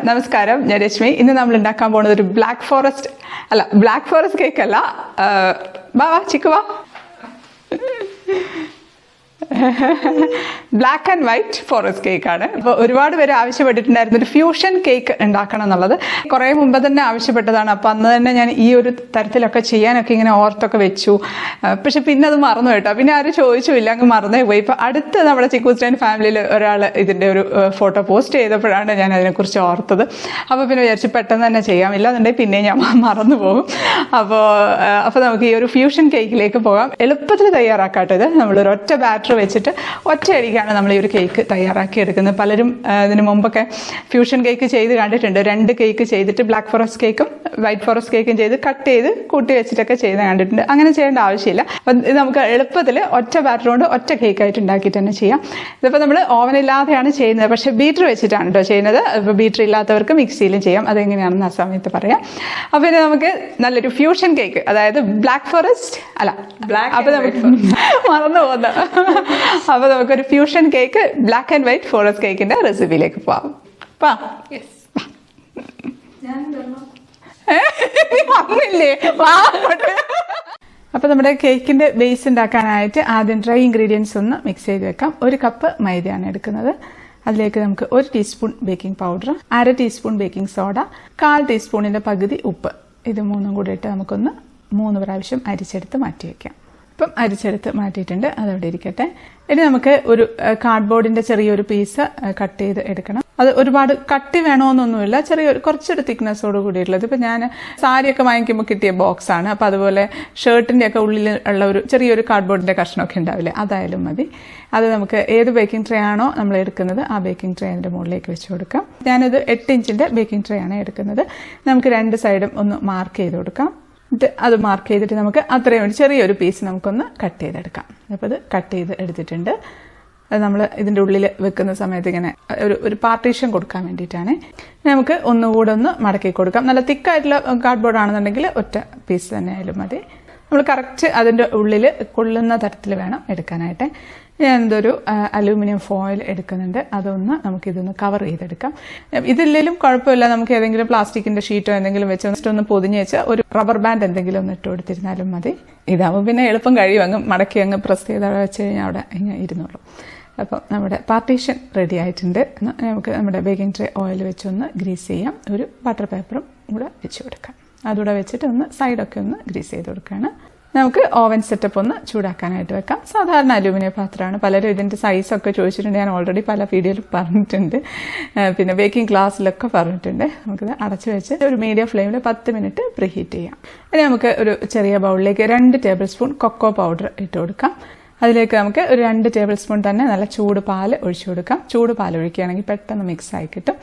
നമസ്കാരം, ഞാൻ രശ്മി. ഇന്ന് നമ്മൾ ഉണ്ടാക്കാൻ പോകുന്നത് ഒരു ബ്ലാക്ക് ഫോറസ്റ്റ് കേക്ക് അല്ല. വാ ചിക്കു വാ. ബ്ലാക്ക് ആൻഡ് വൈറ്റ് ഫോറസ്റ്റ് കേക്കാണ്. അപ്പോൾ ഒരുപാട് പേര് ആവശ്യപ്പെട്ടിട്ടുണ്ടായിരുന്നു ഒരു ഫ്യൂഷൻ കേക്ക് ഉണ്ടാക്കണം എന്നുള്ളത്. കുറേ മുമ്പ് തന്നെ ആവശ്യപ്പെട്ടതാണ്. അപ്പോൾ അന്ന് തന്നെ ഞാൻ ഈ ഒരു തരത്തിലൊക്കെ ചെയ്യാനൊക്കെ ഇങ്ങനെ ഓർത്തൊക്കെ വെച്ചു. പക്ഷെ പിന്നെ അത് മറന്നു കേട്ടോ. പിന്നെ ആരും ചോദിച്ചില്ല, അങ്ങ് മറന്നേ പോയി. ഇപ്പോൾ അടുത്ത് നമ്മുടെ ചിക്കൂസ്റ്റൈൻ ഫാമിലിയിൽ ഒരാൾ ഇതിൻ്റെ ഒരു ഫോട്ടോ പോസ്റ്റ് ചെയ്തപ്പോഴാണ് ഞാൻ അതിനെക്കുറിച്ച് ഓർത്തത്. അപ്പോൾ പിന്നെ വിചാരിച്ച് പെട്ടെന്ന് തന്നെ ചെയ്യാമില്ല എന്നുണ്ടെങ്കിൽ പിന്നെ ഞാൻ മറന്നു പോകും. അപ്പോൾ നമുക്ക് ഈ ഒരു ഫ്യൂഷൻ കേക്കിലേക്ക് പോകാം. എളുപ്പത്തിൽ തയ്യാറാക്കാട്ടോ. ഇത് നമ്മളൊരു ഒറ്റ ബാറ്റർ വെച്ചിട്ട് ഒറ്റയടിക്കാണ് നമ്മൾ ഈ ഒരു കേക്ക് തയ്യാറാക്കി എടുക്കുന്നത്. പലരും ഇതിന് മുമ്പൊക്കെ ഫ്യൂഷൻ കേക്ക് ചെയ്ത് കണ്ടിട്ടുണ്ട്. 2 കേക്ക് ചെയ്തിട്ട് ബ്ലാക്ക് ഫോറസ്റ്റ് കേക്കും വൈറ്റ് ഫോറസ്റ്റ് കേക്കും ചെയ്ത് കട്ട് ചെയ്ത് കൂട്ടി വെച്ചിട്ടൊക്കെ ചെയ്ത് കണ്ടിട്ടുണ്ട്. അങ്ങനെ ചെയ്യേണ്ട ആവശ്യമില്ല. അപ്പം ഇത് നമുക്ക് എളുപ്പത്തിൽ ഒറ്റ ബാറ്റർ കൊണ്ട് ഒറ്റ കേക്കായിട്ട് ഉണ്ടാക്കിയിട്ട് തന്നെ ചെയ്യാം. ഇതിപ്പോൾ നമ്മൾ ഓവനില്ലാതെയാണ് ചെയ്യുന്നത്, പക്ഷേ ബീറ്റർ വെച്ചിട്ടാണ് കേട്ടോ ചെയ്യുന്നത്. ഇപ്പോൾ ബീറ്റർ ഇല്ലാത്തവർക്ക് മിക്സിയിലും ചെയ്യാം. അതെങ്ങനെയാണെന്ന് ആ സമയത്ത് പറയാം. അപ്പോൾ ഇനി നമുക്ക് നല്ലൊരു ഫ്യൂഷൻ കേക്ക്, അതായത് ബ്ലാക്ക് ഫോറസ്റ്റ് അല്ല അപ്പോൾ നമുക്ക് മറന്നു പോകുന്ന അപ്പോൾ നമുക്കൊരു fusion cake black and white forest കേക്കിന്റെ റെസിപ്പിയിലേക്ക് പോവാം. അപ്പോൾ നമ്മുടെ കേക്കിന്റെ ബേസ് ഉണ്ടാക്കാനായിട്ട് ആദ്യം ഡ്രൈ ഇൻഗ്രീഡിയൻസ് ഒന്ന് മിക്സ് ചെയ്ത് വെക്കാം. 1 കപ്പ് മൈദയാണ് എടുക്കുന്നത്. അതിലേക്ക് നമുക്ക് 1 teaspoon baking powder, 1/2 teaspoon baking soda, 1/4 ടീസ്പൂണിന്റെ പകുതി ഉപ്പ്, ഇത് 3 കൂടി ഇട്ട് നമുക്കൊന്ന് 3 പ്രാവശ്യം അരിച്ചെടുത്ത് മാറ്റി വയ്ക്കാം. ഇപ്പം അരിച്ചെടുത്ത് മാറ്റിയിട്ടുണ്ട്, അതവിടെ ഇരിക്കട്ടെ. ഇനി നമുക്ക് ഒരു കാർഡ്ബോർഡിന്റെ ചെറിയൊരു പീസ് കട്ട് ചെയ്ത് എടുക്കണം. അത് ഒരുപാട് കട്ടി വേണമെന്നൊന്നുമില്ല, കുറച്ചൊരു തിക്നെസ്സോട് കൂടിയിട്ടുള്ളത്. ഇപ്പം ഞാൻ സാരിയൊക്കെ വാങ്ങിക്കുമ്പോൾ കിട്ടിയ ബോക്സ് ആണ്. അപ്പം അതുപോലെ ഷർട്ടിന്റെ ഒക്കെ ഉള്ളിൽ ഉള്ള ഒരു ചെറിയൊരു കാർഡ്ബോർഡിന്റെ കഷ്ണമൊക്കെ ഉണ്ടാവില്ലേ, അതായാലും മതി. അത് നമുക്ക് ഏത് ബേക്കിംഗ് ട്രേ ആണോ നമ്മൾ എടുക്കുന്നത് ആ ബേക്കിംഗ് ട്രേ അതിന്റെ മുകളിലേക്ക് വെച്ച് കൊടുക്കാം. ഞാനത് 8 ഇഞ്ചിന്റെ ബേക്കിംഗ് ട്രേ ആണ് എടുക്കുന്നത്. നമുക്ക് 2 സൈഡും ഒന്ന് മാർക്ക് ചെയ്ത് കൊടുക്കാം. അത് മാർക്ക് ചെയ്തിട്ട് നമുക്ക് അത്രയും വേണ്ടി ചെറിയൊരു പീസ് നമുക്കൊന്ന് കട്ട് ചെയ്തെടുക്കാം. അപ്പോൾ അത് കട്ട് ചെയ്ത് എടുത്തിട്ടുണ്ട്. അത് നമ്മൾ ഇതിൻ്റെ ഉള്ളിൽ വെക്കുന്ന സമയത്ത് ഇങ്ങനെ ഒരു പാർട്ടീഷൻ കൊടുക്കാൻ വേണ്ടിയിട്ടാണ്. നമുക്ക് ഒന്നുകൂടെ ഒന്ന് മടക്കി കൊടുക്കാം. നല്ല തിക്കായിട്ടുള്ള കാർഡ്ബോർഡ് ആണെന്നുണ്ടെങ്കിൽ ഒറ്റ പീസ് തന്നെ ആയാലും മതി. നമ്മൾ കറക്റ്റ് അതിൻ്റെ ഉള്ളിൽ കൊള്ളുന്ന തരത്തിൽ വേണം എടുക്കാനായിട്ട്. ഞാൻ എന്തൊരു അലൂമിനിയം ഫോയിൽ എടുക്കുന്നുണ്ട്. അതൊന്ന് നമുക്കിതൊന്ന് കവർ ചെയ്തെടുക്കാം. ഇതില്ലെങ്കിലും കുഴപ്പമില്ല, നമുക്ക് ഏതെങ്കിലും പ്ലാസ്റ്റിക്കിന്റെ ഷീറ്റോ എന്തെങ്കിലും വെച്ച് ഒന്ന് പൊതിഞ്ഞ് വെച്ചാൽ ഒരു റബ്ബർ ബാൻഡ് എന്തെങ്കിലും ഒന്ന് ഇട്ട് കൊടുത്തിരുന്നാലും മതി. ഇതാവുമ്പോൾ പിന്നെ എളുപ്പം കഴിയും. അങ്ങ് മടക്കി അങ്ങ് പ്രസ് ചെയ്ത് അവിടെ വെച്ച് കഴിഞ്ഞാൽ അവിടെ ഇങ്ങനെ ഇരുന്നോളും. അപ്പം നമ്മുടെ പാർട്ടീഷൻ റെഡി ആയിട്ടുണ്ട്. നമുക്ക് നമ്മുടെ ബേക്കിംഗ് ട്രേ ഓയിൽ വെച്ചൊന്ന് ഗ്രീസ് ചെയ്യാം. ഒരു ബട്ടർ പേപ്പറും കൂടെ വെച്ച് കൊടുക്കാം. അതുകൂടെ വെച്ചിട്ട് ഒന്ന് സൈഡൊക്കെ ഒന്ന് ഗ്രീസ് ചെയ്ത് കൊടുക്കുകയാണ്. നമുക്ക് ഓവൻ സെറ്റപ്പ് ഒന്ന് ചൂടാക്കാനായിട്ട് വെക്കാം. സാധാരണ അലൂമിനിയം പാത്രമാണ്. പലരും ഇതിൻ്റെ സൈസൊക്കെ ചോദിച്ചിട്ടുണ്ട്. ഞാൻ ഓൾറെഡി പല വീഡിയോയിൽ പറഞ്ഞിട്ടുണ്ട്, പിന്നെ ബേക്കിംഗ് ക്ലാസ്സിലൊക്കെ പറഞ്ഞിട്ടുണ്ട്. നമുക്കിത് അടച്ചു വെച്ച് ഒരു മീഡിയം ഫ്ലെയിമിൽ 10 മിനിറ്റ് പ്രീഹീറ്റ് ചെയ്യാം. ഇനി നമുക്ക് ഒരു ചെറിയ ബൗളിലേക്ക് 2 ടേബിൾ സ്പൂൺ കൊക്കോ പൗഡർ ഇട്ട് കൊടുക്കാം. അതിലേക്ക് നമുക്ക് ഒരു 2 ടേബിൾ സ്പൂൺ തന്നെ നല്ല ചൂട് പാൽ ഒഴിച്ചു കൊടുക്കാം. ചൂട് പാൽ ഒഴിക്കുകയാണെങ്കിൽ പെട്ടെന്ന് മിക്സായി കിട്ടും.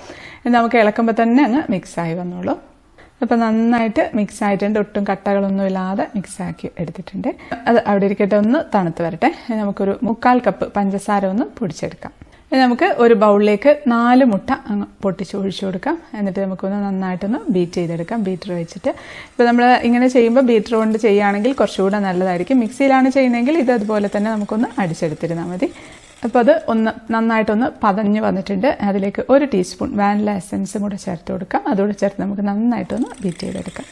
നമുക്ക് ഇളക്കുമ്പോൾ തന്നെ അങ്ങ് മിക്സായി വന്നോളൂ. അപ്പം നന്നായിട്ട് മിക്സ് ആയിട്ടുണ്ട്. ഒട്ടും കട്ടകളൊന്നും ഇല്ലാതെ മിക്സാക്കി എടുത്തിട്ടുണ്ട്. അത് അവിടെ ഇരിക്കട്ടെ, ഒന്ന് തണുത്ത് വരട്ടെ. നമുക്കൊരു 3/4 കപ്പ് പഞ്ചസാര ഒന്ന് പൊടിച്ചെടുക്കാം. നമുക്ക് ഒരു ബൗളിലേക്ക് 4 മുട്ട അങ്ങ് പൊട്ടിച്ച് ഒഴിച്ചു കൊടുക്കാം. എന്നിട്ട് നമുക്കൊന്ന് നന്നായിട്ടൊന്ന് ബീറ്റ് ചെയ്തെടുക്കാം ബീറ്റർ വെച്ചിട്ട്. ഇപ്പോൾ നമ്മൾ ഇങ്ങനെ ചെയ്യുമ്പോൾ ബീറ്റർ കൊണ്ട് ചെയ്യുകയാണെങ്കിൽ കുറച്ചുകൂടെ നല്ലതായിരിക്കും. മിക്സിയിലാണ് ചെയ്യുന്നതെങ്കിൽ ഇത് അതുപോലെ തന്നെ നമുക്കൊന്ന് അടിച്ചെടുത്തിരുന്നാൽ മതി. അപ്പോൾ അത് നന്നായിട്ടൊന്ന് പതഞ്ഞ് വന്നിട്ടുണ്ട്. അതിലേക്ക് 1 ടീസ്പൂൺ വാനില എസൻസും കൂടെ ചേർത്ത് കൊടുക്കാം. അതുകൂടെ ചേർത്ത് നമുക്ക് നന്നായിട്ടൊന്ന് ബീറ്റ് ചെയ്തെടുക്കാം.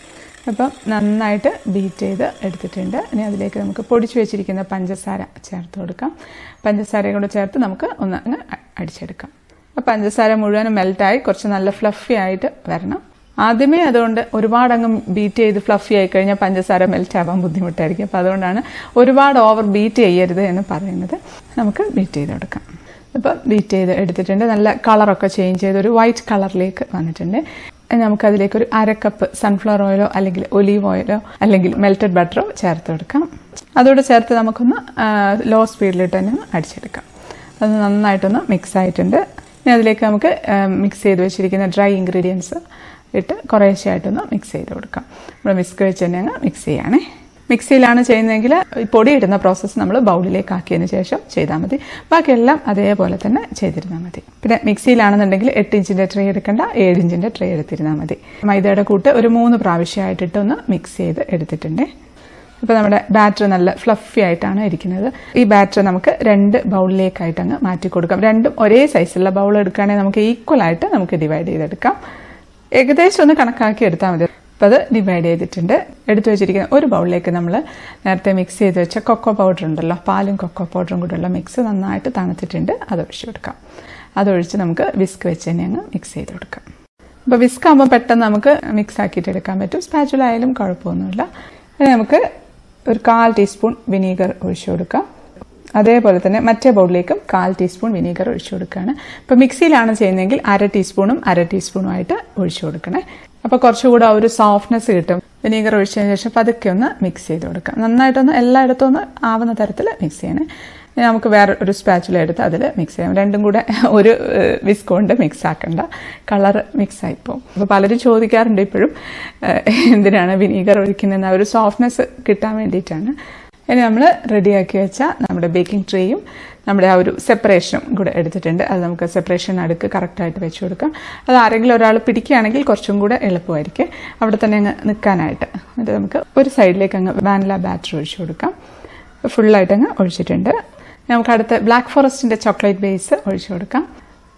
അപ്പം നന്നായിട്ട് ബീറ്റ് ചെയ്ത് എടുത്തിട്ടുണ്ട്. ഇനി അതിലേക്ക് നമുക്ക് പൊടിച്ചു വെച്ചിരിക്കുന്ന പഞ്ചസാര ചേർത്ത് കൊടുക്കാം. പഞ്ചസാരയും കൂടെ ചേർത്ത് നമുക്ക് ഒന്ന് അങ്ങ് അടിച്ചെടുക്കാം. അപ്പോൾ പഞ്ചസാര മുഴുവനും മെൽറ്റായി കുറച്ച് നല്ല ഫ്ലഫി ആയിട്ട് വരണം. ആദ്യമേ അതുകൊണ്ട് ഒരുപാട് അങ്ങ് ബീറ്റ് ചെയ്ത് ഫ്ലഫി ആയി കഴിഞ്ഞാൽ പഞ്ചസാര മെൽറ്റ് ആവാൻ ബുദ്ധിമുട്ടായിരിക്കും. അപ്പോൾ അതുകൊണ്ടാണ് ഒരുപാട് ഓവർ ബീറ്റ് ചെയ്യരുത് എന്ന് പറയുന്നത്. നമുക്ക് ബീറ്റ് ചെയ്ത് കൊടുക്കാം. ഇപ്പോൾ ബീറ്റ് ചെയ്ത് എടുത്തിട്ടുണ്ട്. നല്ല കളറൊക്കെ ചേഞ്ച് ചെയ്ത് ഒരു വൈറ്റ് കളറിലേക്ക് വന്നിട്ടുണ്ട്. നമുക്കതിലേക്ക് ഒരു 1/2 കപ്പ് സൺഫ്ലവർ ഓയിലോ അല്ലെങ്കിൽ ഒലീവ് ഓയിലോ അല്ലെങ്കിൽ മെൽറ്റഡ് ബട്ടറോ ചേർത്ത് കൊടുക്കാം. അതോടെ ചേർത്ത് നമുക്കൊന്ന് ലോ സ്പീഡിലിട്ട് തന്നെ ഒന്ന് അടിച്ചെടുക്കാം. അത് നന്നായിട്ടൊന്ന് മിക്സ് ആയിട്ടുണ്ട്. ഇനി അതിലേക്ക് നമുക്ക് മിക്സ് ചെയ്ത് വെച്ചിരിക്കുന്ന ഡ്രൈ ഇൻഗ്രീഡിയൻസ് ഇട്ട് കുറേശ്ശെയായിട്ടൊന്ന് മിക്സ് ചെയ്ത് കൊടുക്കാം. നമ്മൾ വിസ്ക് വെച്ച് തന്നെ അങ്ങ് മിക്സ് ചെയ്യുകയാണേ. മിക്സിയിലാണ് ചെയ്യുന്നതെങ്കിൽ ഈ പൊടി ഇടുന്ന പ്രോസസ്സ് നമ്മൾ ബൗളിലേക്ക് ആക്കിയതിന് ശേഷം ചെയ്താൽ മതി. ബാക്കിയെല്ലാം അതേപോലെ തന്നെ ചെയ്തിരുന്നാൽ മതി. പിന്നെ മിക്സിയിലാണെന്നുണ്ടെങ്കിൽ 8 ഇഞ്ചിൻ്റെ ട്രേ എടുക്കേണ്ട, 7 ഇഞ്ചിൻ്റെ ട്രേ എടുത്തിരുന്നാൽ മതി. മൈദയുടെ കൂട്ട് ഒരു 3 പ്രാവശ്യമായിട്ടിട്ടൊന്ന് മിക്സ് ചെയ്ത് എടുത്തിട്ടുണ്ട്. അപ്പോൾ നമ്മുടെ ബാറ്റർ നല്ല ഫ്ലഫി ആയിട്ടാണ് ഇരിക്കുന്നത്. ഈ ബാറ്റർ നമുക്ക് 2 ബൗളിലേക്കായിട്ട് അങ്ങ് മാറ്റി കൊടുക്കാം. രണ്ടും ഒരേ സൈസുള്ള ബൗൾ എടുക്കുകയാണെങ്കിൽ നമുക്ക് ഈക്വൽ ആയിട്ട് നമുക്ക് ഡിവൈഡ് ചെയ്തെടുക്കാം. ഏകദേശം ഒന്ന് കണക്കാക്കി എടുത്താൽ മതി. അപ്പോൾ അത് ഡിവൈഡ് ചെയ്തിട്ടുണ്ട്. എടുത്തു വെച്ചിരിക്കുന്ന ഒരു ബൗളിലേക്ക് നമ്മൾ നേരത്തെ മിക്സ് ചെയ്ത് വെച്ച കൊക്കോ പൗഡർ ഉണ്ടല്ലോ, പാലും കൊക്കോ പൗഡറും കൂടെയുള്ള മിക്സ് നന്നായിട്ട് തണുത്തിട്ടുണ്ട്. അത് ഒഴിച്ചു കൊടുക്കാം. അതൊഴിച്ച് നമുക്ക് വിസ്ക് വെച്ച് തന്നെ അങ്ങ് മിക്സ് ചെയ്ത് കൊടുക്കാം. അപ്പോൾ വിസ്ക് ആകുമ്പോൾ പെട്ടെന്ന് നമുക്ക് മിക്സ് ആക്കിയിട്ട് എടുക്കാൻ പറ്റും. സ്പാച്ചുല ആയാലും കുഴപ്പമൊന്നുമില്ല. ഇനി നമുക്ക് ഒരു 1/4 ടീസ്പൂൺ വിനീഗർ ഒഴിച്ചു കൊടുക്കാം. അതേപോലെ തന്നെ മറ്റേ ബൗളിലേക്കും 1/4 ടീസ്പൂൺ വിനീഗർ ഒഴിച്ചു കൊടുക്കുകയാണ്. ഇപ്പോൾ മിക്സിയിലാണ് ചെയ്യുന്നതെങ്കിൽ 1/2 ടീസ്പൂണും 1/2 ടീസ്പൂണുമായിട്ട് ഒഴിച്ചു കൊടുക്കണേ. അപ്പോൾ കുറച്ചുകൂടെ ഒരു സോഫ്റ്റ്നെസ് കിട്ടും. വിനീഗർ ഒഴിച്ചതിന് ശേഷം പതുക്കെ ഒന്ന് മിക്സ് ചെയ്ത് കൊടുക്കാം. നന്നായിട്ടൊന്ന് എല്ലായിടത്തും ഒന്ന് ആവുന്ന തരത്തിൽ മിക്സ് ചെയ്യണേ. നമുക്ക് വേറെ ഒരു സ്പാച്ചുല എടുത്ത് അതിൽ മിക്സ് ചെയ്യാം. രണ്ടും കൂടെ ഒരു വിസ്ക് കൊണ്ട് മിക്സ് ആക്കണ്ട, കളർ മിക്സ് ആയിപ്പോവും. അപ്പോൾ പലരും ചോദിക്കാറുണ്ട് ഇപ്പോഴും എന്തിനാണ് വിനീഗർ ഒഴിക്കുന്നതെന്ന്. ആ ഒരു സോഫ്റ്റ്നെസ് കിട്ടാൻ വേണ്ടിയിട്ടാണ്. ഇനി നമ്മൾ റെഡിയാക്കി വെച്ച നമ്മുടെ ബേക്കിംഗ് ട്രേയും നമ്മുടെ ആ ഒരു സെപ്പറേഷനും കൂടെ എടുത്തിട്ടുണ്ട്. അത് നമുക്ക് സെപ്പറേഷൻ അടുക്ക് കറക്റ്റായിട്ട് വെച്ച് കൊടുക്കാം. അത് ആരെങ്കിലും ഒരാൾ പിടിക്കുകയാണെങ്കിൽ കുറച്ചും കൂടെ എളുപ്പമായിരിക്കും അവിടെ തന്നെ അങ്ങ് നിൽക്കാനായിട്ട്. എന്നിട്ട് നമുക്ക് ഒരു സൈഡിലേക്ക് അങ്ങ് വാനില ബാറ്റർ ഒഴിച്ചു കൊടുക്കാം. ഫുള്ളായിട്ട് അങ്ങ് ഒഴിച്ചിട്ടുണ്ട്. നമുക്ക് അടുത്ത ബ്ലാക്ക് ഫോറസ്റ്റിൻ്റെ ചോക്ലേറ്റ് ബേസ് ഒഴിച്ചു കൊടുക്കാം.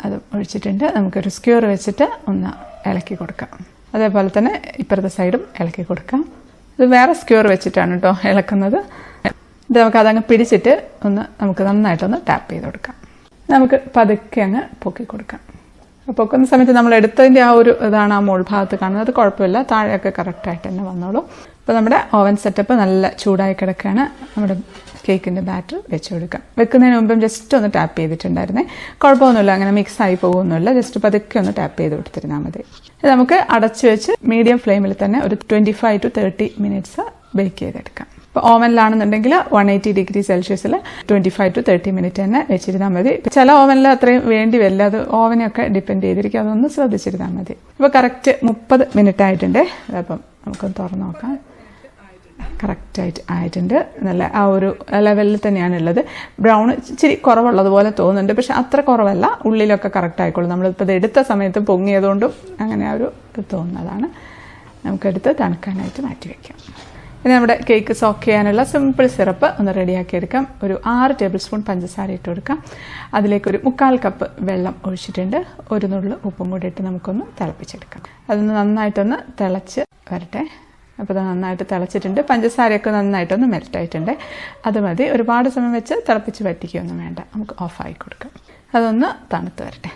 അത് ഒഴിച്ചിട്ടുണ്ട്. നമുക്കൊരു സ്ക്യൂർ വെച്ചിട്ട് ഒന്ന് ഇളക്കി കൊടുക്കാം. അതേപോലെ തന്നെ ഇപ്പുറത്തെ സൈഡും ഇളക്കി കൊടുക്കാം. ഇത് വേറെ സ്ക്യൂർ വെച്ചിട്ടാണ് കേട്ടോ ഇളക്കുന്നത്. ഇത് നമുക്ക് അതങ്ങ് പിടിച്ചിട്ട് നമുക്ക് നന്നായിട്ടൊന്ന് ടാപ്പ് ചെയ്ത് കൊടുക്കാം. നമുക്ക് പതുക്കെ അങ്ങ് പൊക്കി കൊടുക്കാം. പൊക്കുന്ന സമയത്ത് നമ്മൾ എടുത്തതിൻ്റെ ആ ഒരു ഇതാണ് ആ മുകൾ ഭാഗത്ത് കാണുന്നത്. കുഴപ്പമില്ല, താഴെയൊക്കെ കറക്റ്റായിട്ട് തന്നെ വന്നോളൂ. അപ്പോൾ നമ്മുടെ ഓവൻ സെറ്റപ്പ് നല്ല ചൂടായി കിടക്കുകയാണ്. നമ്മുടെ കേക്കിൻ്റെ ബാറ്റർ വെച്ച് കൊടുക്കാം. വെക്കുന്നതിന് മുമ്പും ജസ്റ്റ് ഒന്ന് ടാപ്പ് ചെയ്തിട്ടുണ്ടായിരുന്നേ. കുഴപ്പമൊന്നുമില്ല, അങ്ങനെ മിക്സ് ആയി പോകുമൊന്നുമില്ല. ജസ്റ്റ് പതുക്കെ ഒന്ന് ടാപ്പ് ചെയ്ത് കൊടുത്തിരുന്നാൽ മതി. ഇത് നമുക്ക് അടച്ചു വെച്ച് മീഡിയം ഫ്ലെയിമിൽ തന്നെ ഒരു 25 to 30 മിനിറ്റ്സ് ബേക്ക് ചെയ്തെടുക്കാം. ഇപ്പോൾ ഓവനിലാണെന്നുണ്ടെങ്കിൽ 180 ഡിഗ്രി സെൽഷ്യസിൽ 25 to 30 മിനിറ്റ് തന്നെ വെച്ചിരുന്നാൽ മതി. ചില ഓവനിൽ അത്രയും വേണ്ടി വരില്ല, അത് ഓവനെയൊക്കെ ഡിപ്പെൻഡ് ചെയ്തിരിക്കും. അതൊന്ന് ശ്രദ്ധിച്ചിരുന്നാൽ മതി. ഇപ്പോൾ കറക്റ്റ് 30 മിനിറ്റ് ആയിട്ടുണ്ട്. അപ്പം നമുക്കൊന്ന് തുറന്ന് നോക്കാം. കറക്റ്റായിട്ട് ആയിട്ടുണ്ട്. നല്ല ആ ഒരു ലെവലിൽ തന്നെയാണ് ഉള്ളത്. ബ്രൗൺ ഇച്ചിരി കുറവുള്ളതുപോലെ തോന്നുന്നുണ്ട്, പക്ഷെ അത്ര കുറവല്ല. ഉള്ളിലൊക്കെ കറക്റ്റ് ആയിക്കോളും. നമ്മളിപ്പോൾ ഇത് എടുത്ത സമയത്ത് പൊങ്ങിയതുകൊണ്ടും അങ്ങനെ ആ ഒരു തോന്നുന്നതാണ്. നമുക്കെടുത്ത് തണുക്കാനായിട്ട് മാറ്റി വയ്ക്കാം. ഇനി നമ്മുടെ കേക്ക് സോക്ക് ചെയ്യാനുള്ള സിമ്പിൾ സിറപ്പ് ഒന്ന് റെഡിയാക്കി എടുക്കാം. ഒരു 6 ടേബിൾ സ്പൂൺ പഞ്ചസാര ഇട്ട് കൊടുക്കാം. അതിലേക്ക് ഒരു 1/4 കപ്പ് വെള്ളം ഒഴിച്ചിട്ടുണ്ട്. ഒരു നുള്ളു ഉപ്പും കൂടി ഇട്ട് നമുക്കൊന്ന് തിളപ്പിച്ചെടുക്കാം. അതൊന്ന് നന്നായിട്ടൊന്ന് തിളച്ച് വരട്ടെ. അപ്പോൾ അത് നന്നായിട്ട് തിളച്ചിട്ടുണ്ട്. പഞ്ചസാരയൊക്കെ നന്നായിട്ടൊന്ന് മെൽറ്റായിട്ടുണ്ട്. അത് മതി. ഒരുപാട് സമയം വെച്ച് തിളപ്പിച്ച് വറ്റിക്കുകയൊന്നും വേണ്ട. നമുക്ക് ഓഫായി കൊടുക്കാം. അതൊന്ന് തണുത്ത് വരട്ടെ.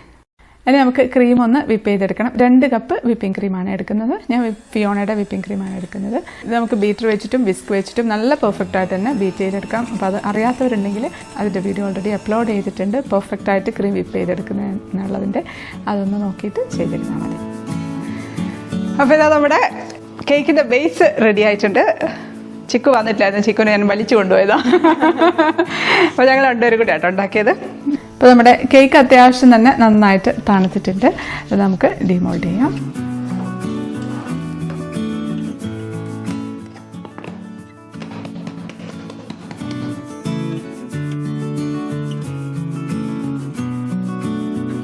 ഇനി നമുക്ക് ക്രീം ഒന്ന് വിപ്പ് ചെയ്തെടുക്കണം. 2 കപ്പ് വിപ്പിംഗ് ക്രീമാണ് എടുക്കുന്നത്. ഞാൻ ഫിയോണയുടെ വിപ്പിംഗ് ക്രീമാണ് എടുക്കുന്നത്. ഇത് നമുക്ക് ബീറ്റർ വെച്ചിട്ടും വിസ്ക് വെച്ചിട്ടും നല്ല പെർഫെക്റ്റായിട്ട് തന്നെ ബീറ്റ് ചെയ്തെടുക്കാം. അപ്പോൾ അത് അറിയാത്തവരുണ്ടെങ്കിൽ അതിൻ്റെ വീഡിയോ ഓൾറെഡി അപ്ലോഡ് ചെയ്തിട്ടുണ്ട്. പെർഫെക്റ്റായിട്ട് ക്രീം വിപ്പ് ചെയ്തെടുക്കുന്നതിനുള്ളതിൻ്റെ അതൊന്ന് നോക്കിയിട്ട് ചെയ്തിരുന്നാൽ മതി. അപ്പോൾ ഇതാ നമ്മുടെ കേക്കിൻ്റെ ബേസ് റെഡി ആയിട്ടുണ്ട്. ചിക്കു വന്നിട്ടില്ലായിരുന്നു. ചിക്കുനെ ഞാൻ വലിച്ചു കൊണ്ടുപോയതാണ്. അപ്പോൾ ഞങ്ങൾ രണ്ടുപേരും കൂടി ആട്ടോ ഉണ്ടാക്കിയത്. അപ്പോൾ നമ്മുടെ കേക്ക് അത്യാവശ്യം തന്നെ നന്നായിട്ട് തണുത്തിട്ടുണ്ട്. അത് നമുക്ക് ഡിമോൾഡ് ചെയ്യാം.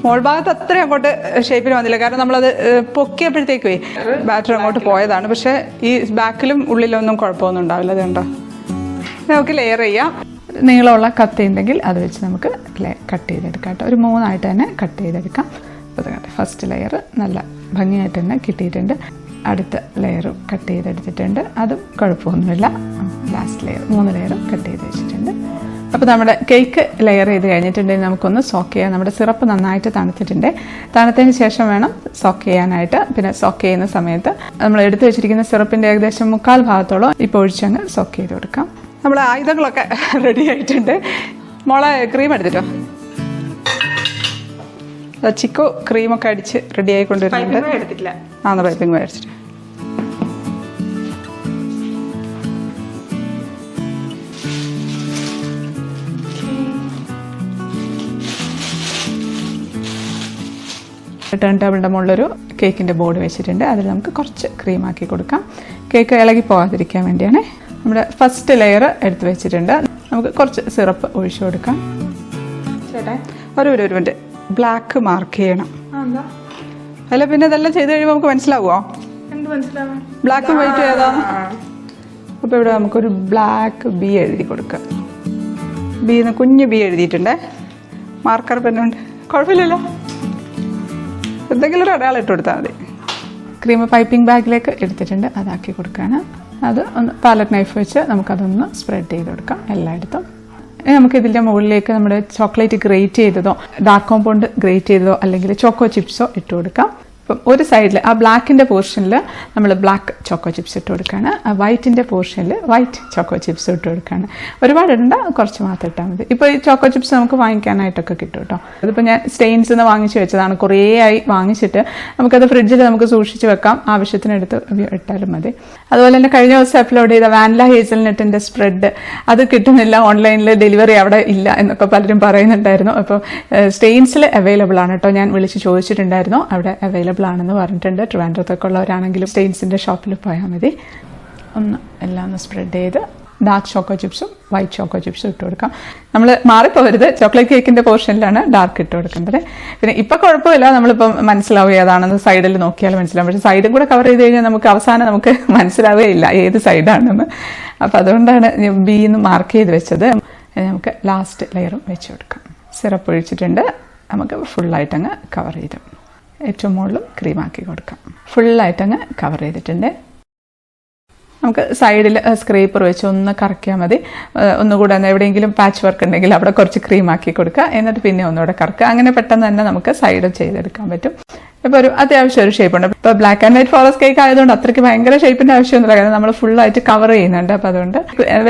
മോൾ ഭാഗത്ത് അത്രയും അങ്ങോട്ട് ഷേപ്പിൽ വന്നില്ല, കാരണം നമ്മളത് പൊക്കിയപ്പോഴത്തേക്കേ ബാറ്റർ അങ്ങോട്ട് പോയതാണ്. പക്ഷേ ഈ ബാക്കിലും ഉള്ളിലൊന്നും കുഴപ്പമൊന്നും ഉണ്ടാവില്ല. അത് കണ്ടോ. നമുക്ക് ലെയർ ചെയ്യാം. നീളമുള്ള കത്തി ഉണ്ടെങ്കിൽ അത് വെച്ച് നമുക്ക് കട്ട് ചെയ്തെടുക്കാം കേട്ടോ. ഒരു 3 ആയിട്ട് തന്നെ കട്ട് ചെയ്തെടുക്കാം. അപ്പോൾ അത് കണ്ടോ, ഫസ്റ്റ് ലെയർ നല്ല ഭംഗിയായിട്ട് തന്നെ കിട്ടിയിട്ടുണ്ട്. അടുത്ത ലെയറും കട്ട് ചെയ്തെടുത്തിട്ടുണ്ട്. അതും കുഴപ്പമൊന്നുമില്ല. ലാസ്റ്റ് ലെയർ 3 ലെയറും കട്ട് ചെയ്ത് വെച്ചിട്ടുണ്ട്. അപ്പോൾ നമ്മുടെ കേക്ക് ലെയർ ചെയ്ത് കഴിഞ്ഞിട്ടുണ്ടെങ്കിൽ നമുക്കൊന്ന് സോക്ക് ചെയ്യാം. നമ്മുടെ സിറപ്പ് നന്നായിട്ട് തണുത്തിട്ടുണ്ട്. തണുത്തതിന് ശേഷം വേണം സോക്ക് ചെയ്യാനായിട്ട്. പിന്നെ സോക്ക് ചെയ്യുന്ന സമയത്ത് നമ്മൾ എടുത്തു വെച്ചിരിക്കുന്ന സിറപ്പിൻ്റെ ഏകദേശം 1/4 ഭാഗത്തോളം ഇപ്പോൾ ഒഴിച്ചങ്ങ് സോക്ക് ചെയ്ത് കൊടുക്കാം. നമ്മുടെ ആയുധങ്ങളൊക്കെ റെഡി ആയിട്ടുണ്ട്. മോളെ ക്രീം എടുത്തിട്ടോ. ചിക്കു ക്രീമൊക്കെ അടിച്ച് റെഡി ആയിക്കൊണ്ടിരുന്നുണ്ട്. എടുത്തിട്ടില്ല. പൈപ്പിംഗ് മേടിച്ചിട്ട് ടേൺ ടേബിളിൻ്റെ മുകളിലൊരു കേക്കിൻ്റെ ബോർഡ് വെച്ചിട്ടുണ്ട്. അതിൽ നമുക്ക് കുറച്ച് ക്രീമാക്കി കൊടുക്കാം. കേക്ക് ഇളകി പോകാതിരിക്കാൻ വേണ്ടിയാണ്. നമ്മുടെ ഫസ്റ്റ് ലെയർ എടുത്ത് വെച്ചിട്ടുണ്ട്. നമുക്ക് കുറച്ച് സിറപ്പ് ഒഴിച്ചു കൊടുക്കാം. ഒരു മിനിറ്റ് ബ്ലാക്ക് മാർക്ക് ചെയ്യണം. അല്ല പിന്നെ ഇതെല്ലാം ചെയ്ത് കഴിയുമ്പോൾ നമുക്ക് മനസ്സിലാവുമോ? ബ്ലാക്കും വൈറ്റും ഏതാണ്? അപ്പോൾ ഇവിടെ നമുക്കൊരു ബ്ലാക്ക് ബി എഴുതി കൊടുക്കാം. ബിന്ന് കുഞ്ഞ് ബി എഴുതിയിട്ടുണ്ട്. മാർക്കർ പെന്നുണ്ട്. കുഴപ്പമില്ലല്ലോ, എന്തെങ്കിലും ഒരു അടയാളം ഇട്ട് കൊടുത്താൽ മതി. ക്രീം പൈപ്പിംഗ് ബാഗിലേക്ക് എടുത്തിട്ടുണ്ട്, അതാക്കി കൊടുക്കുകയാണ്. അത് ഒന്ന് പാലറ്റ് നൈഫ് വെച്ച് നമുക്കതൊന്ന് സ്പ്രെഡ് ചെയ്ത് കൊടുക്കാം എല്ലായിടത്തും. നമുക്ക് ഇതിൻ്റെ മുകളിലേക്ക് നമ്മുടെ ചോക്ലേറ്റ് ഗ്രേറ്റ് ചെയ്തതോ ഡാർക്ക് കോമ്പൗണ്ട് ഗ്രേറ്റ് ചെയ്തതോ അല്ലെങ്കിൽ ചോക്കോ ചിപ്സോ ഇട്ട് കൊടുക്കാം. അപ്പം ഒരു സൈഡിൽ ആ ബ്ലാക്കിൻ്റെ പോർഷനിൽ നമ്മൾ ബ്ലാക്ക് ചോക്കോ ചിപ്സ് ഇട്ട് കൊടുക്കുകയാണ്, ആ വൈറ്റിൻ്റെ പോർഷനിൽ വൈറ്റ് ചോക്കോ ചിപ്സ് ഇട്ട് കൊടുക്കുകയാണ്. ഒരുപാട് ഇടണ്ട, കുറച്ച് മാത്രം ഇട്ടാൽ മതി. ഇപ്പോൾ ഈ ചോക്കോ ചിപ്സ് നമുക്ക് വാങ്ങിക്കാനായിട്ടൊക്കെ കിട്ടും കേട്ടോ. അതിപ്പോൾ ഞാൻ സ്റ്റെയിൻസിൽ നിന്ന് വാങ്ങിച്ച് വെച്ചതാണ്, കുറേ ആയി വാങ്ങിച്ചിട്ട്. നമുക്കത് ഫ്രിഡ്ജിൽ നമുക്ക് സൂക്ഷിച്ച് വെക്കാം, ആവശ്യത്തിനെടുത്ത് ഇട്ടാലും മതി. അതുപോലെ തന്നെ കഴിഞ്ഞ ദിവസം അപ്ലോഡ് ചെയ്ത വാനില ഹേസൽനട്ടിൻ്റെ സ്പ്രെഡ് അത് കിട്ടുന്നില്ല, ഓൺലൈനിൽ ഡെലിവറി അവിടെ ഇല്ല എന്നൊക്കെ പലരും പറയുന്നുണ്ടായിരുന്നു. അപ്പോൾ സ്റ്റെയിൻസിൽ അവൈലബിൾ ആണ് കേട്ടോ. ഞാൻ വിളിച്ച് ചോദിച്ചിട്ടുണ്ടായിരുന്നു, അവിടെ അവൈലബിൾ ആണെന്ന് പറഞ്ഞിട്ടുണ്ട്. ട്രിവാൻഡ്രത്തൊക്കെ ഉള്ളവരാണെങ്കിലും സ്റ്റെയിൻസിൻ്റെ ഷോപ്പിൽ പോയാൽ മതി. എല്ലാം ഒന്ന് സ്പ്രെഡ് ചെയ്ത് ഡാർക്ക് ചോക്കോ ചിപ്സും വൈറ്റ് ചോക്കോ ചിപ്സും ഇട്ട് കൊടുക്കാം. നമ്മൾ മാറിപ്പോരുത്, ചോക്ലേറ്റ് കേക്കിൻ്റെ പോർഷനിലാണ് ഡാർക്ക് ഇട്ട് കൊടുക്കേണ്ടത്. പിന്നെ ഇപ്പം കുഴപ്പമില്ല, നമ്മളിപ്പം മനസ്സിലാവും ഏതാണെന്ന് സൈഡിൽ നോക്കിയാൽ മനസ്സിലാവും. പക്ഷേ സൈഡും കൂടെ കവർ ചെയ്ത് കഴിഞ്ഞാൽ നമുക്ക് അവസാനം നമുക്ക് മനസ്സിലാവുകയില്ല ഏത് സൈഡാണെന്ന്. അപ്പോൾ അതുകൊണ്ടാണ് ബീന്ന് മാർക്ക് ചെയ്ത് വെച്ചത്. നമുക്ക് ലാസ്റ്റ് ലെയറും വെച്ച് കൊടുക്കാം. സിറപ്പ് ഒഴിച്ചിട്ടുണ്ട്, നമുക്ക് ഫുള്ളായിട്ടങ്ങ് കവർ ചെയ്തു. ഏറ്റവും മുകളിലും ക്രീമാക്കി കൊടുക്കാം. ഫുള്ളായിട്ടങ്ങ് കവർ ചെയ്തിട്ടുണ്ട്. നമുക്ക് സൈഡിൽ സ്ക്രേപ്പർ വെച്ച് ഒന്ന് കറക്കിയാൽ മതി. ഒന്നുകൂടെ എവിടെയെങ്കിലും പാച്ച് വർക്ക് ഉണ്ടെങ്കിൽ അവിടെ കുറച്ച് ക്രീമാക്കി കൊടുക്കുക, എന്നിട്ട് പിന്നെ ഒന്നുകൂടെ കറക്കുക. അങ്ങനെ പെട്ടെന്ന് തന്നെ നമുക്ക് സൈഡ് ചെയ്തെടുക്കാൻ പറ്റും. ഇപ്പോൾ ഒരു അത്യാവശ്യം ഒരു ഷേപ്പ് ഉണ്ട്. ഇപ്പോൾ black and white forest cake ആയതുകൊണ്ട് അത്രയ്ക്ക് ഭയങ്കര ഷേപ്പിൻ്റെ ആവശ്യമൊന്നുമില്ല, കാരണം നമ്മൾ ഫുള്ളായിട്ട് കവർ ചെയ്യുന്നുണ്ട്. അപ്പോൾ അതുകൊണ്ട്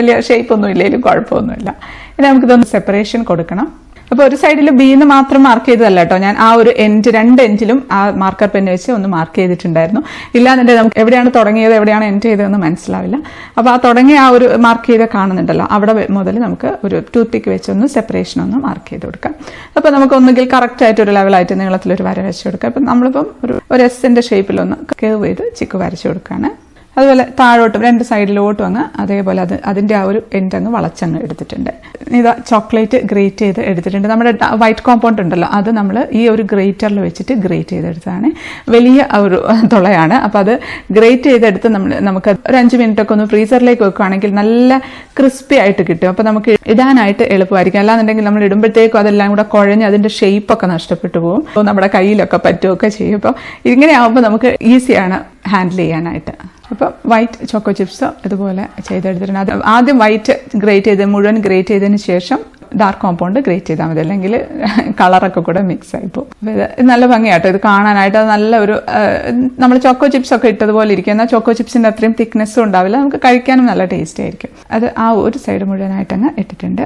വലിയ ഷേപ്പൊന്നും ഇല്ലെങ്കിലും കുഴപ്പമൊന്നുമില്ല. ഇനി നമുക്കിതൊന്ന് സെപ്പറേഷൻ കൊടുക്കണം. അപ്പോൾ ഒരു സൈഡിൽ ബീന്ന് മാത്രം മാർക്ക് ചെയ്തതല്ല കേട്ടോ, ഞാൻ ആ ഒരു രണ്ട് എൻഡിലും ആ മാർക്കർ പെൻ വെച്ച് ഒന്ന് മാർക്ക് ചെയ്തിട്ടുണ്ടായിരുന്നു. ഇല്ലാന്നുണ്ടെങ്കിൽ നമുക്ക് എവിടെയാണ് തുടങ്ങിയത് എവിടെയാണ് എൻഡ് ചെയ്തതെന്ന് മനസ്സിലാവില്ല. അപ്പോൾ ആ തുടങ്ങിയ ആ ഒരു മാർക്ക് ചെയ്ത് കാണുന്നുണ്ടല്ലോ, അവിടെ മുതൽ നമുക്ക് ഒരു ടൂത്ത് പിക്ക് വെച്ച് ഒന്ന് സെപ്പറേഷൻ ഒന്ന് മാർക്ക് ചെയ്ത് കൊടുക്കാം. അപ്പോൾ നമുക്ക് ഒന്നുകിൽ കറക്റ്റായിട്ട് ഒരു ലെവലായിട്ട് നീളത്തിലൊരു വര വെച്ച് കൊടുക്കാം. അപ്പം നമ്മളിപ്പം ഒരു എസിൻ്റെ ഷേപ്പിലൊന്ന് കേവ് ചെയ്ത് ചിക്ക് വരച്ച് കൊടുക്കുകയാണ്. അതുപോലെ താഴോട്ടും രണ്ട് സൈഡിലോട്ടും അങ്ങ് അതേപോലെ അതിൻ്റെ ആ ഒരു എൻഡ് അങ്ങ് വളച്ചങ്ങ് എടുത്തിട്ടുണ്ട്. ഇതാ ചോക്ലേറ്റ് ഗ്രേറ്റ് ചെയ്ത് എടുത്തിട്ടുണ്ട്. നമ്മുടെ വൈറ്റ് കോമ്പൗണ്ട് ഉണ്ടല്ലോ, അത് നമ്മൾ ഈ ഒരു ഗ്രേറ്ററിൽ വെച്ചിട്ട് ഗ്രേറ്റ് ചെയ്തെടുത്തതാണ്. വലിയ ഒരു തുളയാണ്. അപ്പോൾ അത് ഗ്രേറ്റ് ചെയ്തെടുത്ത് നമുക്ക് ഒരു 5 മിനിറ്റൊക്കെ ഒന്ന് ഫ്രീസറിലേക്ക് വെക്കുകയാണെങ്കിൽ നല്ല ക്രിസ്പി ആയിട്ട് കിട്ടും. അപ്പോൾ നമുക്ക് ഇടാനായിട്ട് എളുപ്പമായിരിക്കും. അല്ലാന്നുണ്ടെങ്കിൽ നമ്മൾ ഇടുമ്പോഴത്തേക്കും അതെല്ലാം കൂടെ കുഴഞ്ഞ് അതിൻ്റെ ഷേപ്പൊക്കെ നഷ്ടപ്പെട്ടു പോകും. അപ്പോൾ നമ്മുടെ കയ്യിലൊക്കെ പറ്റുകയൊക്കെ ചെയ്യും. അപ്പോൾ ഇങ്ങനെ ആകുമ്പോൾ നമുക്ക് ഈസിയാണ് ഹാൻഡിൽ ചെയ്യാനായിട്ട്. അപ്പോൾ വൈറ്റ് ചോക്കോ ചിപ്സ് ഇതുപോലെ ചെയ്തെടുത്തിട്ടുണ്ട്. അത് ആദ്യം വൈറ്റ് ഗ്രേറ്റ് ചെയ്ത് മുഴുവൻ ഗ്രേറ്റ് ചെയ്തതിന് ശേഷം ഡാർക്ക് കോമ്പൗണ്ട് ഗ്രേറ്റ് ചെയ്താൽ മതി, അല്ലെങ്കിൽ കളറൊക്കെ കൂടെ മിക്സ് ആയിപ്പോവും. അപ്പോൾ ഇത് നല്ല ഭംഗിയാട്ടോ ഇത് കാണാനായിട്ട്. അത് നല്ല ഒരു നമ്മൾ ചോക്കോ ചിപ്സ് ഒക്കെ ഇട്ടതുപോലെ ഇരിക്കും. എന്നാൽ ചോക്കോ ചിപ്സിൻ്റെ അത്രയും തിക്നെസ്സും ഉണ്ടാവില്ല, നമുക്ക് കഴിക്കാനും നല്ല ടേസ്റ്റ് ആയിരിക്കും. അത് ആ ഒരു സൈഡ് മുഴുവനായിട്ടങ്ങ് ഇട്ടിട്ടുണ്ട്.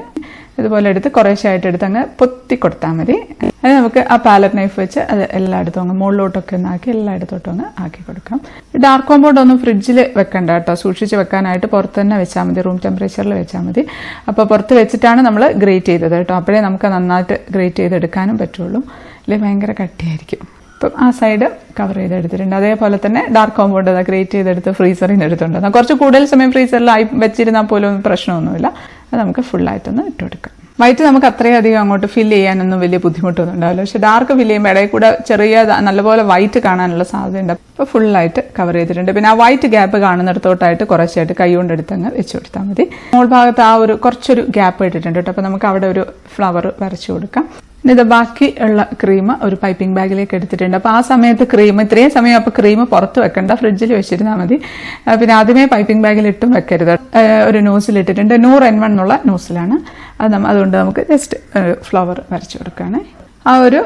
ഇതുപോലെ എടുത്ത് കുറേശ്ശായിട്ട് എടുത്ത് അങ്ങ് പൊത്തി കൊടുത്താൽ മതി. അത് നമുക്ക് ആ പാലറ്റ് നൈഫ് വെച്ച് അത് എല്ലായിടത്തും അങ്ങ് മുകളിലോട്ടൊക്കെ ഒന്ന് ആക്കി എല്ലായിടത്തോട്ടും അങ്ങ് ആക്കി കൊടുക്കാം. ഡാർക്ക് കോമ്പൗണ്ട് ഒന്നും ഫ്രിഡ്ജിൽ വെക്കണ്ട കേട്ടോ, സൂക്ഷിച്ച് വെക്കാനായിട്ട് പുറത്ത് തന്നെ വെച്ചാൽ മതി, റൂം ടെമ്പറേച്ചറിൽ വെച്ചാൽ മതി. അപ്പോൾ പുറത്ത് വെച്ചിട്ടാണ് നമ്മൾ ഗ്രേറ്റ് ചെയ്തത് കേട്ടോ, അപ്പോഴേ നമുക്ക് നന്നായിട്ട് ഗ്രേറ്റ് ചെയ്തെടുക്കാനും പറ്റുള്ളൂ, അല്ലെങ്കിൽ ഭയങ്കര കട്ടിയായിരിക്കും. അപ്പം ആ സൈഡ് കവർ ചെയ്തെടുത്തിട്ടുണ്ട്. അതേപോലെ തന്നെ ഡാർക്ക് കോമ്പൗണ്ട് ഗ്രേറ്റ് ചെയ്തെടുത്ത് ഫ്രീസറിൽ നിന്ന് എടുത്തുകൊണ്ട് കുറച്ച് കൂടുതൽ സമയം ഫ്രീസറിലായി വെച്ചിരുന്നാൽ പോലും പ്രശ്നമൊന്നുമില്ല. അത് നമുക്ക് ഫുള്ളായിട്ടൊന്ന് ഇട്ട് കൊടുക്കാം. വൈറ്റ് നമുക്ക് അത്രയധികം അങ്ങോട്ട് ഫില്ല് ചെയ്യാനൊന്നും വലിയ ബുദ്ധിമുട്ടൊന്നും ഉണ്ടാവില്ല. പക്ഷെ ഡാർക്ക് ഫില്ല് ചെയ്യുമ്പോൾ ഇടയിൽ കൂടെ ചെറിയ നല്ലപോലെ വൈറ്റ് കാണാനുള്ള സാധ്യതയുണ്ട്. അപ്പോൾ ഫുള്ളായിട്ട് കവർ ചെയ്തിട്ടുണ്ട്. പിന്നെ ആ വൈറ്റ് ഗ്യാപ്പ് കാണുന്നിടത്തോട്ടായിട്ട് കുറച്ചായിട്ട് കൈ കൊണ്ടെടുത്ത് അങ്ങ് വെച്ച് കൊടുത്താൽ മതി. മോൾ ഭാഗത്ത് ആ ഒരു കുറച്ചൊരു ഗ്യാപ്പ് ഇട്ടിട്ടുണ്ട് കേട്ടോ. അപ്പോൾ നമുക്ക് അവിടെ ഒരു ഫ്ലവർ വരച്ചു കൊടുക്കാം. ഇത് ബാക്കി ഉള്ള ക്രീം ഒരു പൈപ്പിംഗ് ബാഗിലേക്ക് എടുത്തിട്ടുണ്ട്. അപ്പോൾ ആ സമയത്ത് ഇത്രയും സമയം അപ്പോൾ ക്രീം പുറത്ത് വെക്കണ്ട, ഫ്രിഡ്ജിൽ വെച്ചിരുന്നാൽ മതി. പിന്നെ ആദ്യമേ പൈപ്പിംഗ് ബാഗിൽ ഇട്ടും വെക്കരുത്. ഒരു ന്യൂസിലിട്ടിട്ടുണ്ട്, 100 N1 എന്നുള്ള ന്യൂസിലാണ്. അതുകൊണ്ട് നമുക്ക് ജസ്റ്റ് ഫ്ലവർ വരച്ചു കൊടുക്കുകയാണ്. ആ ഒരു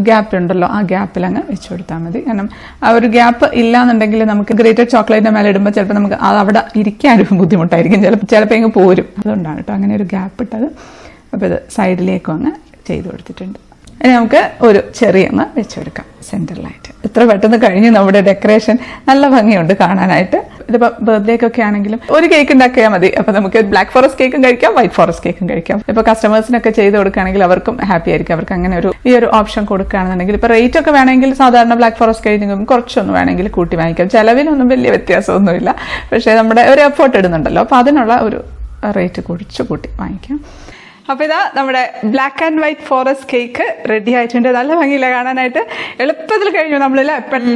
ഗ്യാപ്പ് ഉണ്ടല്ലോ, ആ ഗ്യാപ്പിൽ അങ്ങ് വെച്ച് കൊടുത്താൽ മതി. കാരണം ആ ഒരു ഗ്യാപ്പ് ഇല്ലാന്നുണ്ടെങ്കിൽ നമുക്ക് ഗ്രേറ്റഡ് ചോക്ലേറ്റിന്റെ മേലെ ഇടുമ്പോൾ ചിലപ്പോൾ നമുക്ക് അവിടെ ഇരിക്കാനൊരു ബുദ്ധിമുട്ടായിരിക്കും, ചിലപ്പോൾ ഇങ്ങ് പോരും. അതുകൊണ്ടാണ് കേട്ടോ അങ്ങനെ ഒരു ഗ്യാപ്പ് ഇട്ടത്. അപ്പോൾ ഇത് സൈഡിലേക്കും അങ്ങ് ചെയ്ത് കൊടുത്തിട്ടുണ്ട്. ഇനി നമുക്ക് ഒരു ചെറിയ ഒന്ന് വെച്ചെടുക്കാം സെൻറ്ററിലായിട്ട്. ഇത്ര പെട്ടെന്ന് കഴിഞ്ഞ് നമ്മുടെ ഡെക്കറേഷൻ നല്ല ഭംഗിയുണ്ട് കാണാനായിട്ട്. ഇതിപ്പോൾ ബർത്ത്ഡേക്കൊക്കെ ആണെങ്കിലും ഒരു കേക്ക് ഉണ്ടാക്കിയാൽ മതി. അപ്പോൾ നമുക്ക് ബ്ലാക്ക് ഫോറസ്റ്റ് കേക്കും കഴിക്കാം, വൈറ്റ് ഫോറസ്റ്റ് കേക്കും കഴിക്കാം. ഇപ്പോൾ കസ്റ്റമേഴ്സിനൊക്കെ ചെയ്ത് കൊടുക്കുകയാണെങ്കിൽ അവർക്കും ഹാപ്പി ആയിരിക്കും. അവർക്ക് അങ്ങനെ ഈ ഒരു ഓപ്ഷൻ കൊടുക്കുകയാണെന്നുണ്ടെങ്കിൽ ഇപ്പോൾ റേറ്റ് ഒക്കെ വേണമെങ്കിൽ സാധാരണ ബ്ലാക്ക് ഫോറസ്റ്റ് കേക്കിനും കുറച്ചൊന്നും വേണമെങ്കിൽ കൂട്ടി വാങ്ങിക്കാം. ചിലവിലൊന്നും വലിയ വ്യത്യാസമൊന്നുമില്ല, പക്ഷേ നമ്മുടെ ഒരു എഫേർട്ട് ഇടുന്നുണ്ടല്ലോ, അപ്പോൾ അതിനുള്ള ഒരു റേറ്റ് കുറച്ച് കൂട്ടി വാങ്ങിക്കാം. അപ്പോൾ ഇതാ നമ്മുടെ black and white forest cake ready ആയിട്ടുണ്ട്. നല്ല ഭംഗിയില്ല കാണാനായിട്ട്, എളുപ്പത്തിൽ കഴിഞ്ഞു. നമ്മളില്ല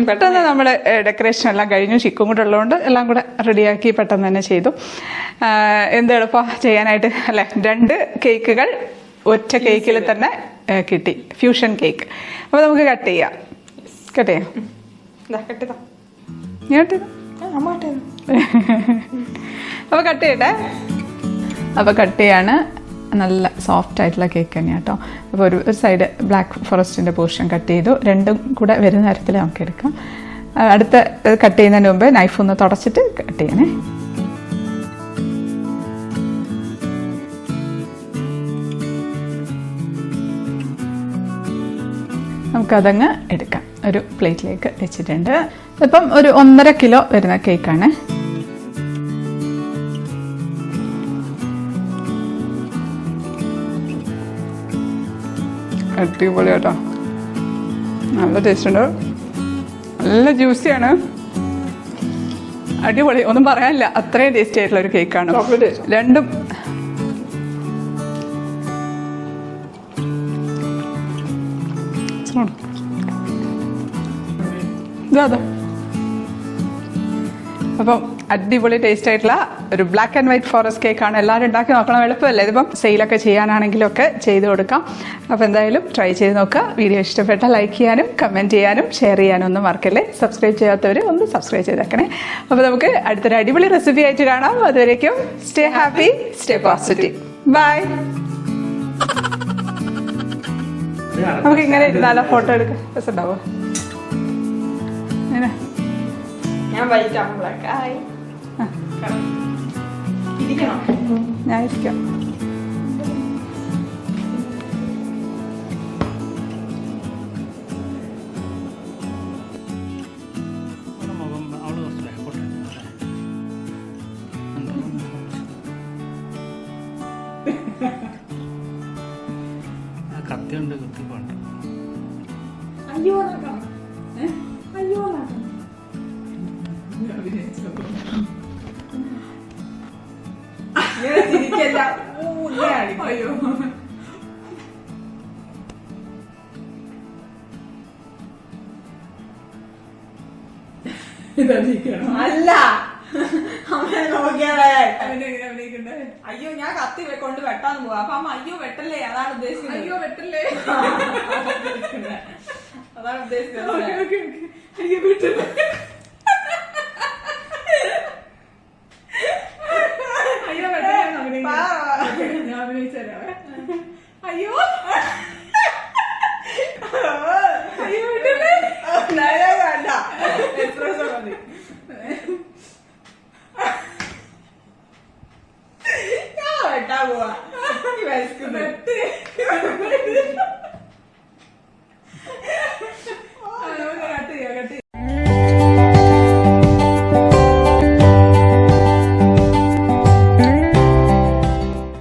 പെട്ടെന്ന് നമ്മുടെ ഡെക്കറേഷൻ എല്ലാം കഴിഞ്ഞു. ചിക്കും കൂടെ ഉള്ളതുകൊണ്ട് എല്ലാം കൂടെ റെഡിയാക്കി പെട്ടെന്ന് തന്നെ ചെയ്തു. എന്ത് എളുപ്പം ചെയ്യാനായിട്ട് അല്ലേ. 2 കേക്കുകൾ ഒറ്റ കേക്കിൽ തന്നെ കിട്ടി, ഫ്യൂഷൻ കേക്ക്. അപ്പോൾ നമുക്ക് കട്ട് ചെയ്യാം. ഇങ്ങോട്ട് അപ്പൊ കട്ട് ചെയ്യട്ടെ. അപ്പൊ കട്ട് ചെയ്യാണ്. നല്ല സോഫ്റ്റ് ആയിട്ടുള്ള കേക്ക് തന്നെയാണ് കേട്ടോ. അപ്പോൾ ഒരു സൈഡ് ബ്ലാക്ക് ഫോറസ്റ്റിന്റെ പോർഷൻ കട്ട് ചെയ്തു. രണ്ടും കൂടെ വരുന്ന തരത്തിൽ നമുക്ക് എടുക്കാം. അടുത്ത കട്ട് ചെയ്യുന്നതിന് മുമ്പ് നൈഫ് ഒന്ന് തുടച്ചിട്ട് കട്ട് ചെയ്യണേ. നമുക്കതങ്ങ് എടുക്കാം. ഒരു പ്ലേറ്റിലേക്ക് വെച്ചിട്ടുണ്ട്. ഇപ്പം ഒരു 1.5 കിലോ വരുന്ന കേക്കാണ്. അടിപൊളി കേട്ടോ, നല്ല ടേസ്റ്റ് ഉണ്ട്, നല്ല ജ്യൂസിയാണ്, അടിപൊളി, ഒന്നും പറയാനില്ല, അത്രയും ടേസ്റ്റി ആയിട്ടുള്ള ഒരു കേക്കാണ് രണ്ടും. ഇതാ അപ്പം അടിപൊളി ടേസ്റ്റ് ആയിട്ടുള്ള ഒരു ബ്ലാക്ക് ആൻഡ് വൈറ്റ് ഫോറസ്റ്റ് കേക്കാണ്. എല്ലാവരും ഉണ്ടാക്കി നോക്കണം, എളുപ്പമല്ലേ. ഇതിപ്പം സെയിലൊക്കെ ചെയ്യാനാണെങ്കിലും ഒക്കെ ചെയ്ത് കൊടുക്കാം. അപ്പോൾ എന്തായാലും ട്രൈ ചെയ്ത് നോക്കുക. വീഡിയോ ഇഷ്ടപ്പെട്ടാൽ ലൈക്ക് ചെയ്യാനും കമൻറ്റ് ചെയ്യാനും ഷെയർ ചെയ്യാനും ഒന്നും മറക്കല്ലേ. സബ്സ്ക്രൈബ് ചെയ്യാത്തവർ ഒന്ന് സബ്സ്ക്രൈബ് ചെയ്തേക്കണേ. അപ്പോൾ നമുക്ക് അടുത്തൊരു അടിപൊളി റെസിപ്പി ആയിട്ട് കാണാം. അതുവരേക്കും stay happy, stay positive, bye. നമുക്ക് ഇങ്ങനെ ഇരുന്നാലോ, ഫോട്ടോ എടുക്കാം, രസമുണ്ടാവോ? ഞാൻ വൈറ്റ് ആവും, ബ്ലാക്ക് ആയി. ഞാൻ ഇരിക്കാം. കത്തിയുണ്ട്, കുത്തി പോണ്ട. അയ്യോ അയ്യോ അയ്യോ അല്ല അയ്യോ ഞാൻ കത്തി കൊണ്ട് വെട്ടാന്ന് പോവാ. അപ്പൊ അമ്മ അയ്യോ വെട്ടല്ലേ, അതാണ് ഉദ്ദേശിക്കുന്നത്. അയ്യോ വെട്ടല്ലേ, അതാണ് ഉദ്ദേശിക്കുന്നത്.